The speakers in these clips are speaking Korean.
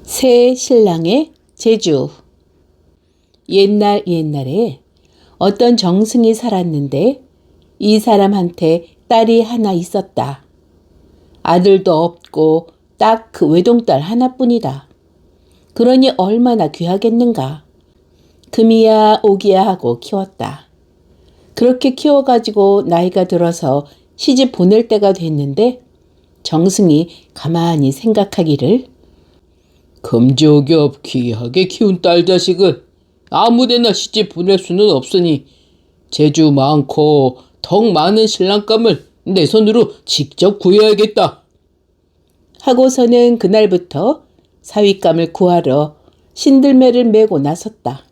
새 신랑의 제주. 옛날에 어떤 정승이 살았는데 이 사람한테 딸이 하나 있었다. 아들도 없고 딱 그 외동딸 하나뿐이다. 그러니 얼마나 귀하겠는가. 금이야 오기야 하고 키웠다. 그렇게 키워가지고 나이가 들어서 시집 보낼 때가 됐는데 정승이 가만히 생각하기를, 금지옥엽 귀하게 키운 딸 자식을 아무데나 시집 보낼 수는 없으니 재주 많고 덕 많은 신랑감을 내 손으로 직접 구해야겠다 하고서는 그날부터 사윗감을 구하러 신들매를 메고 나섰다.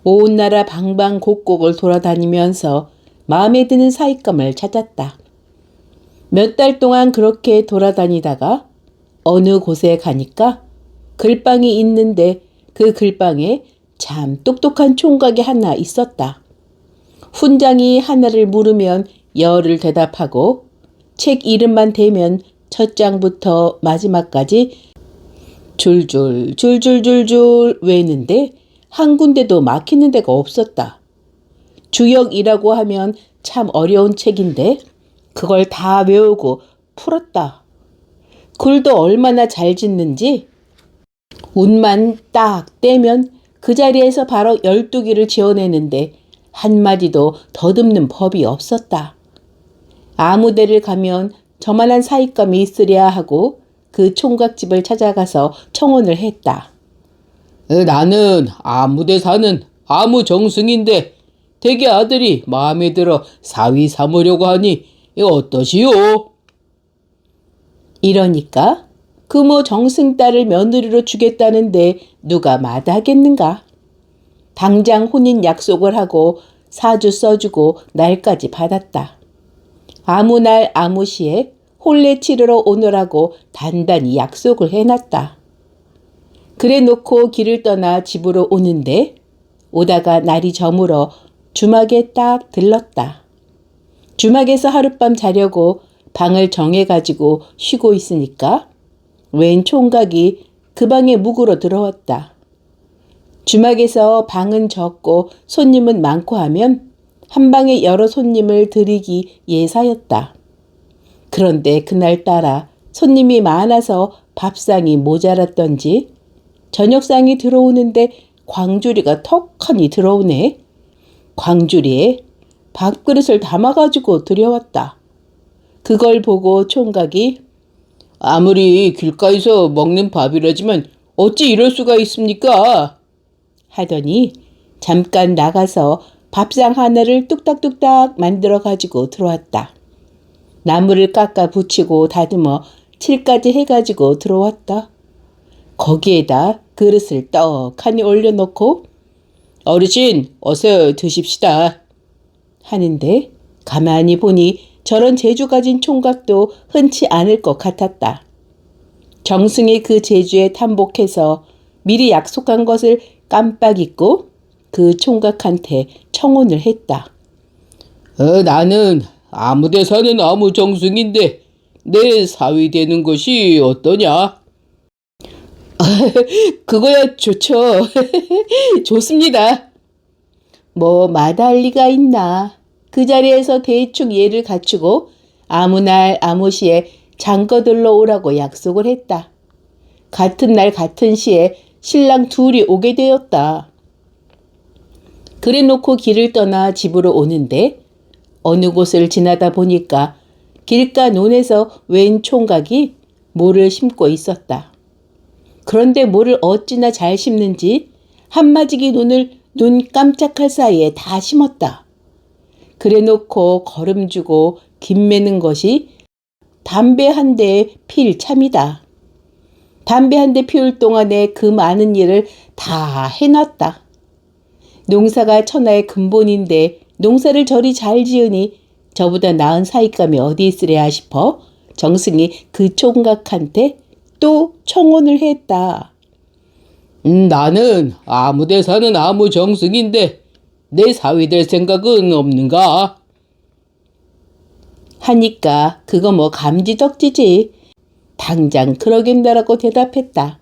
온 나라 방방곡곡을 돌아다니면서 마음에 드는 사윗감을 찾았다. 몇 달 동안 그렇게 돌아다니다가 어느 곳에 가니까 글방이 있는데 그 글방에 참 똑똑한 총각이 하나 있었다. 훈장이 하나를 물으면 열을 대답하고 책 이름만 대면 첫 장부터 마지막까지 줄줄 외는데 한 군데도 막히는 데가 없었다. 주역이라고 하면 참 어려운 책인데 그걸 다 외우고 풀었다. 글도 얼마나 잘 짓는지 운만 딱 떼면 그 자리에서 바로 12개를 지어내는데 한마디도 더듬는 법이 없었다. 아무 데를 가면 저만한 사윗감이 있으랴 하고 그 총각집을 찾아가서 청혼을 했다. 나는 아무데 사는 아무 정승인데 대개 아들이 마음에 들어 사위 삼으려고 하니 어떠시오? 이러니까 그 정승 딸을 며느리로 주겠다는데 누가 마다하겠는가. 당장 혼인 약속을 하고 사주 써주고 날까지 받았다. 아무 날 아무 시에 혼례 치르러 오느라고 단단히 약속을 해놨다. 그래 놓고 길을 떠나 집으로 오는데 오다가 날이 저물어 주막에 딱 들렀다. 주막에서 하룻밤 자려고 방을 정해가지고 쉬고 있으니까 웬 총각이 그 방에 묵으러 들어왔다. 주막에서 방은 적고 손님은 많고 하면 한 방에 여러 손님을 들이기 예사였다. 그런데 그날따라 손님이 많아서 밥상이 모자랐던지 저녁상이 들어오는데 광주리가 턱하니 들어오네. 광주리에 밥그릇을 담아가지고 들여왔다. 그걸 보고 총각이, 아무리 길가에서 먹는 밥이라지만 어찌 이럴 수가 있습니까? 하더니 잠깐 나가서 밥상 하나를 뚝딱뚝딱 만들어 가지고 들어왔다. 나무를 깎아 붙이고 다듬어 칠까지 해가지고 들어왔다. 거기에다 그릇을 떡하니 올려놓고 어르신 어서 드십시다 하는데 가만히 보니 저런 재주 가진 총각도 흔치 않을 것 같았다. 정승이 그 재주에 탐복해서 미리 약속한 것을 깜빡 잊고 그 총각한테 청혼을 했다. 나는 아무데 사는 아무 정승인데 내 사위 되는 것이 어떠냐? 그거야 좋죠. 좋습니다. 뭐 마다할 리가 있나. 그 자리에서 대충 예를 갖추고 아무 날 아무 시에 장거들러 오라고 약속을 했다. 같은 날 같은 시에 신랑 둘이 오게 되었다. 그래 놓고 길을 떠나 집으로 오는데 어느 곳을 지나다 보니까 길가 논에서 웬 총각이 모를 심고 있었다. 그런데 모를 어찌나 잘 심는지 한마지기 논을 눈 깜짝할 사이에 다 심었다. 그래 놓고 걸음주고 김매는 것이 담배 한 대에 필 참이다. 담배 한 대 피울 동안에 그 많은 일을 다 해놨다. 농사가 천하의 근본인데 농사를 저리 잘 지으니 저보다 나은 사윗감이 어디 있으랴 싶어 정승이 그 총각한테 또 청혼을 했다. 나는 아무데 사는 아무 정승인데 내 사위 될 생각은 없는가? 하니까 그거 뭐 감지덕지지. 당장 그러겠다라고 대답했다.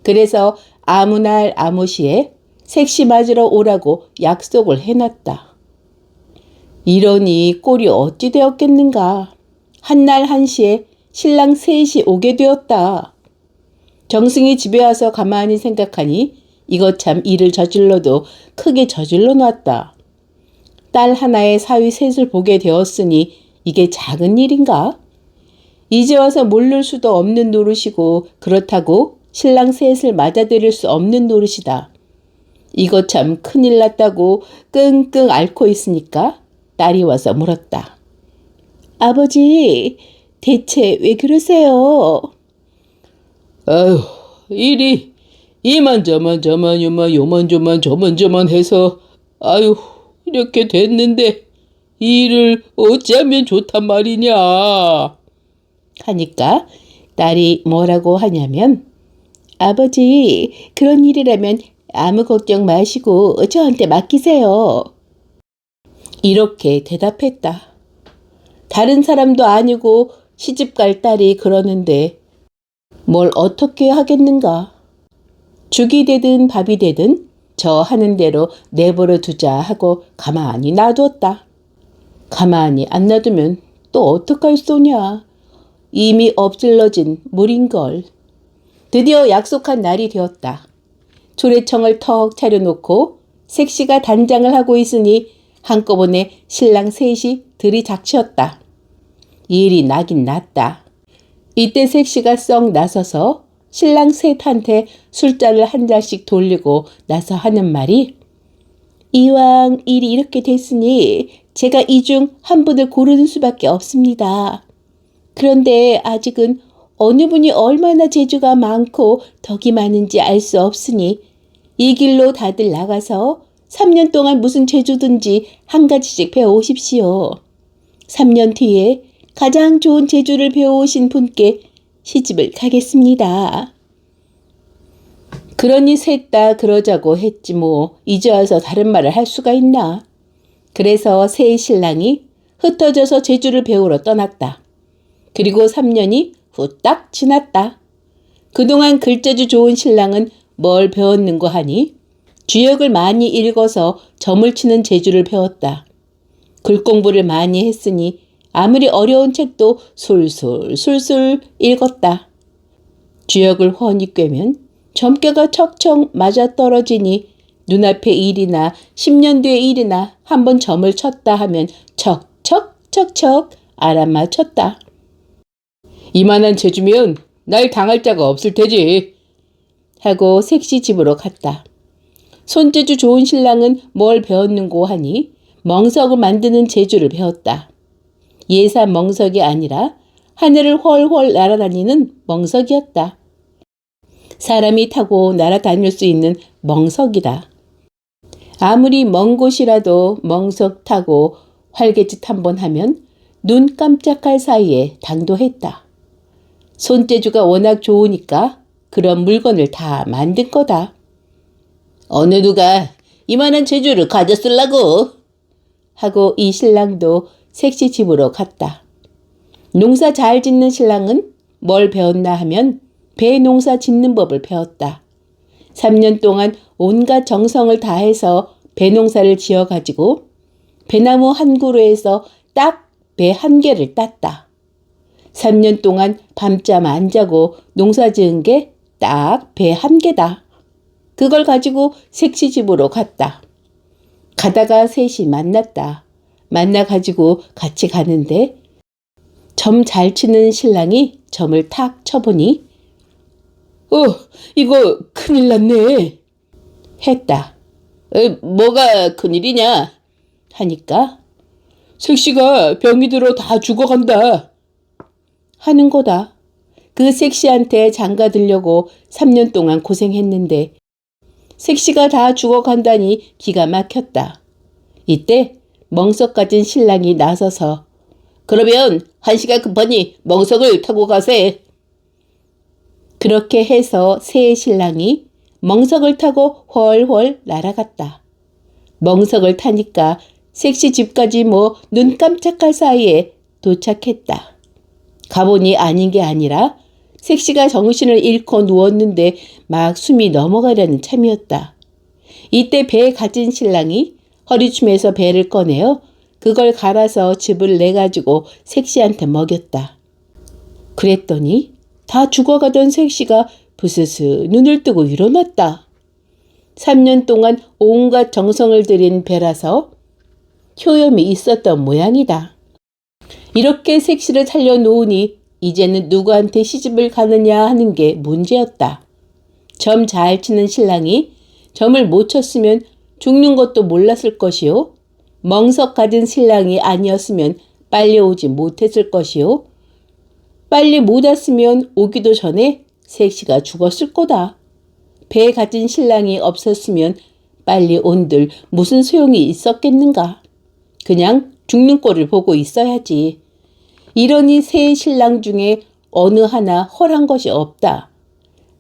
그래서 아무 날 아무 시에 색시 맞으러 오라고 약속을 해놨다. 이러니 꼴이 어찌 되었겠는가. 한날 한시에 신랑 셋이 오게 되었다. 정승이 집에 와서 가만히 생각하니 이거 참 일을 저질러도 크게 저질러 놨다. 딸 하나의 사위 셋을 보게 되었으니 이게 작은 일인가? 이제 와서 모를 수도 없는 노릇이고 그렇다고 신랑 셋을 맞아들일 수 없는 노릇이다. 이거 참 큰일 났다고 끙끙 앓고 있으니까 딸이 와서 물었다. 아버지, 대체 왜 그러세요? 아휴, 일이 이만저만 요만저만 저만저만 해서 아휴 이렇게 됐는데 일을 어찌하면 좋단 말이냐. 하니까 딸이 뭐라고 하냐면 아버지, 그런 일이라면 아무 걱정 마시고 저한테 맡기세요. 이렇게 대답했다. 다른 사람도 아니고 시집갈 딸이 그러는데 뭘 어떻게 하겠는가. 죽이 되든 밥이 되든 저 하는 대로 내버려 두자 하고 가만히 놔두었다. 가만히 안 놔두면 또 어떡할 소냐. 이미 엎질러진 물인걸. 드디어 약속한 날이 되었다. 조례청을 턱 차려놓고 색시가 단장을 하고 있으니 한꺼번에 신랑 셋이 들이닥치었다. 일이 나긴 났다. 이때 색시가 썩 나서서 신랑 셋한테 술잔을 한 잔씩 돌리고 나서 하는 말이 이왕 일이 이렇게 됐으니 제가 이 중 한 분을 고르는 수밖에 없습니다. 그런데 아직은 어느 분이 얼마나 재주가 많고 덕이 많은지 알 수 없으니 이 길로 다들 나가서 3년 동안 무슨 재주든지 한 가지씩 배워오십시오. 3년 뒤에 가장 좋은 재주를 배워오신 분께 시집을 가겠습니다. 그러니 셋 다 그러자고 했지 뭐 이제 와서 다른 말을 할 수가 있나. 그래서 새 신랑이 흩어져서 재주를 배우러 떠났다. 그리고 3년이 후딱 지났다. 그동안 글재주 좋은 신랑은 뭘 배웠는고 하니 주역을 많이 읽어서 점을 치는 재주를 배웠다. 글 공부를 많이 했으니 아무리 어려운 책도 술술 읽었다. 주역을 훤히 꿰면 점괘가 척척 맞아떨어지니 눈앞의 일이나 10년 뒤의 일이나 한번 점을 쳤다 하면 척척 알아맞혔다. 이만한 재주면 날 당할 자가 없을 테지. 하고 색시 집으로 갔다. 손재주 좋은 신랑은 뭘 배웠는고 하니 멍석을 만드는 재주를 배웠다. 예사 멍석이 아니라 하늘을 훨훨 날아다니는 멍석이었다. 사람이 타고 날아다닐 수 있는 멍석이다. 아무리 먼 곳이라도 멍석 타고 활개짓 한번 하면 눈 깜짝할 사이에 당도했다. 손재주가 워낙 좋으니까 그런 물건을 다 만든 거다. 어느 누가 이만한 재주를 가졌을라고 하고 이 신랑도 색시 집으로 갔다. 농사 잘 짓는 신랑은 뭘 배웠나 하면 배 농사 짓는 법을 배웠다. 3년 동안 온갖 정성을 다해서 배 농사를 지어가지고 배나무 한 그루에서 딱 배 한 개를 땄다. 3년 동안 밤잠 안 자고 농사 지은 게 딱 배 한 개다. 그걸 가지고 색시 집으로 갔다. 가다가 셋이 만났다. 만나가지고 같이 가는데 점 잘 치는 신랑이 점을 탁 쳐보니 이거 큰일 났네. 했다. 뭐가 큰일이냐? 하니까 색시가 병이 들어 다 죽어간다. 하는 거다. 그 색시한테 장가 들려고 3년 동안 고생했는데 색시가 다 죽어간다니 기가 막혔다. 이때 멍석 가진 신랑이 나서서 그러면 한시가 급하니 멍석을 타고 가세. 그렇게 해서 새 신랑이 멍석을 타고 훨훨 날아갔다. 멍석을 타니까 색시 집까지 뭐 눈 깜짝할 사이에 도착했다. 가보니 아닌 게 아니라 색시가 정신을 잃고 누웠는데 막 숨이 넘어가려는 참이었다. 이때 배에 가진 신랑이 허리춤에서 배를 꺼내어 그걸 갈아서 즙을 내가지고 색시한테 먹였다. 그랬더니 다 죽어가던 색시가 부스스 눈을 뜨고 일어났다. 3년 동안 온갖 정성을 들인 배라서 효염이 있었던 모양이다. 이렇게 색시를 살려놓으니 이제는 누구한테 시집을 가느냐 하는 게 문제였다. 점 잘 치는 신랑이 점을 못 쳤으면 죽는 것도 몰랐을 것이요. 멍석 가진 신랑이 아니었으면 빨리 오지 못했을 것이요. 빨리 못 왔으면 오기도 전에 색시가 죽었을 거다. 배에 가진 신랑이 없었으면 빨리 온들 무슨 소용이 있었겠는가. 그냥 죽는 꼴을 보고 있어야지. 이러니 새 신랑 중에 어느 하나 헐한 것이 없다.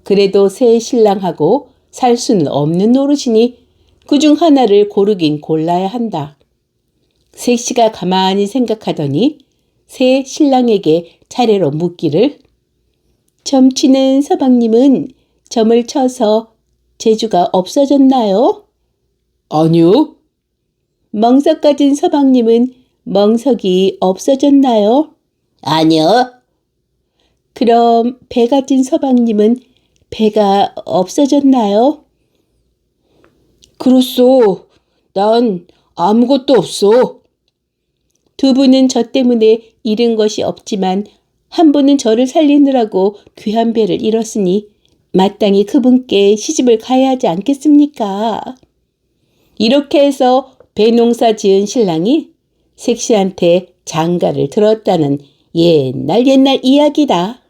그래도 새 신랑하고 살 수는 없는 노릇이니 그중 하나를 고르긴 골라야 한다. 색시가 가만히 생각하더니 새 신랑에게 차례로 묻기를 점치는 서방님은 점을 쳐서 재주가 없어졌나요? 아니요. 멍석 가진 서방님은 멍석이 없어졌나요? 아니요. 그럼 배 가진 서방님은 배가 없어졌나요? 그렇소. 난 아무것도 없어. 두 분은 저 때문에 잃은 것이 없지만 한 분은 저를 살리느라고 귀한 배를 잃었으니 마땅히 그분께 시집을 가야 하지 않겠습니까? 이렇게 해서 배농사 지은 신랑이 색시한테 장가를 들었다는 옛날 이야기다.